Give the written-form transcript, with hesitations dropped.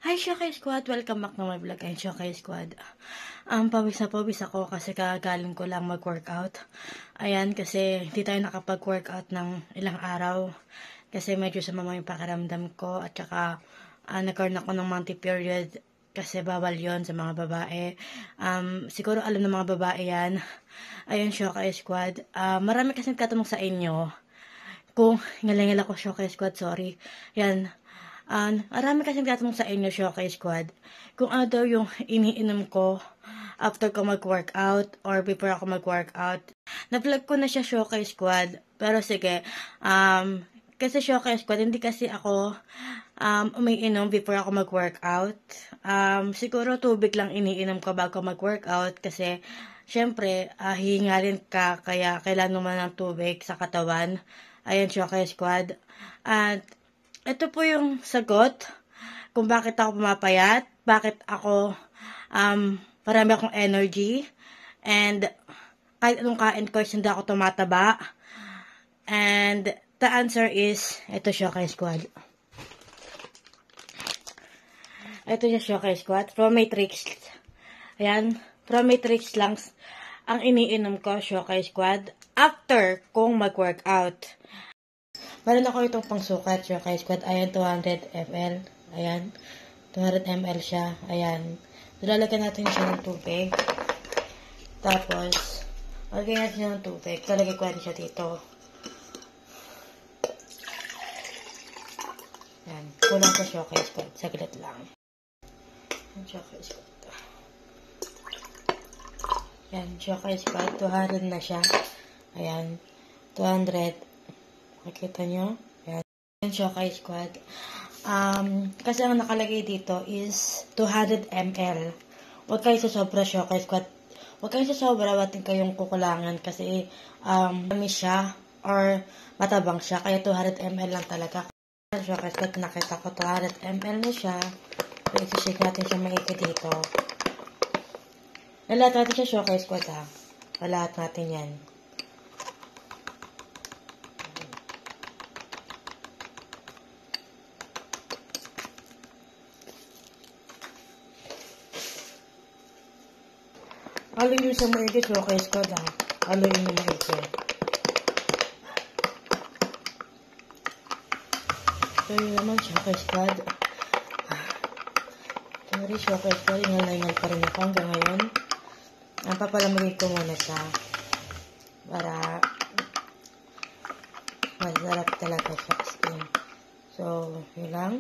Hi, Shokey Squad! Welcome back na my vlog. Ayun, Shokey Squad. Pawis na pawis ako kasi kagaling ko lang mag-workout. Ayan, kasi hindi tayo nakapag-workout ng ilang araw. Kasi medyo sumama yung pakiramdam ko. At saka, nagkaroon ako ng monthly period. Kasi bawal yon sa mga babae. Siguro alam ng mga babae yan. Ayun, Shokey Squad. Marami kasi nagtatanong sa inyo. Kung ngalingal ako, Shokey Squad, sorry. Yan. Marami kasi nagtatanong sa inyo, Shokey Squad, kung ano daw yung iniinom ko after ko mag-workout or before ako mag-workout. Na-vlog ko na siya, Shokey Squad. Pero sige, kasi Shokey Squad, hindi kasi ako umiinom before ako mag-workout. Siguro tubig lang iniinom ko bago mag-workout kasi syempre, hihingalin ka kaya kailangan naman ng tubig sa katawan. Ayan, Shokey Squad. At ito po yung sagot kung bakit ako pumapayat, bakit ako marami akong energy, and kahit anong kain ko, hindi ako tumataba. And the answer is, ito Shokey Squad. Ito yung Shokey Squad, Promatrix. Ayan, Promatrix lang ang iniinom ko, Shokey Squad, after kong mag-workout. Meron ako itong pangsukat, Shokey Squad. Ayan, 200 ml. Ayan, 200 ml siya. Ayan. Lalagyan natin siya ng tubig. Tapos, lalagyan natin siya ng tubig. Lalagay ko natin siya dito. Ayan. Kulang ko, Shokey Squad. Saglit lang. Ayan, Shokey Squad. Ayan, Shokey Squad. 200 na siya. Ayan. 200. Makikita nyo? Ayan, Shokey Squad. Kasi ang nakalagay dito is 200 ml. Huwag kayo sa sobra, Shokey Squad. Huwag kayo sa sobra, batin kayong kukulangan kasi tamis siya or matabang siya. Kaya 200 ml lang talaga. Shokey Squad, nakita ko 200 ml na siya. So, isi-shake natin siya maigi dito. Lahat natin siya, Shokey Squad, ha. Lahat natin yan. Haluin nyo sa maigi, Shokey Squad, ha. Haluin nyo maigi. So, yun naman, Shokey Squad. Sorry, Shokey Squad. Ingal pa rin ako hanggang ngayon. Papalamigin ko muna siya. Para masarap talaga siya skin. So, yun lang.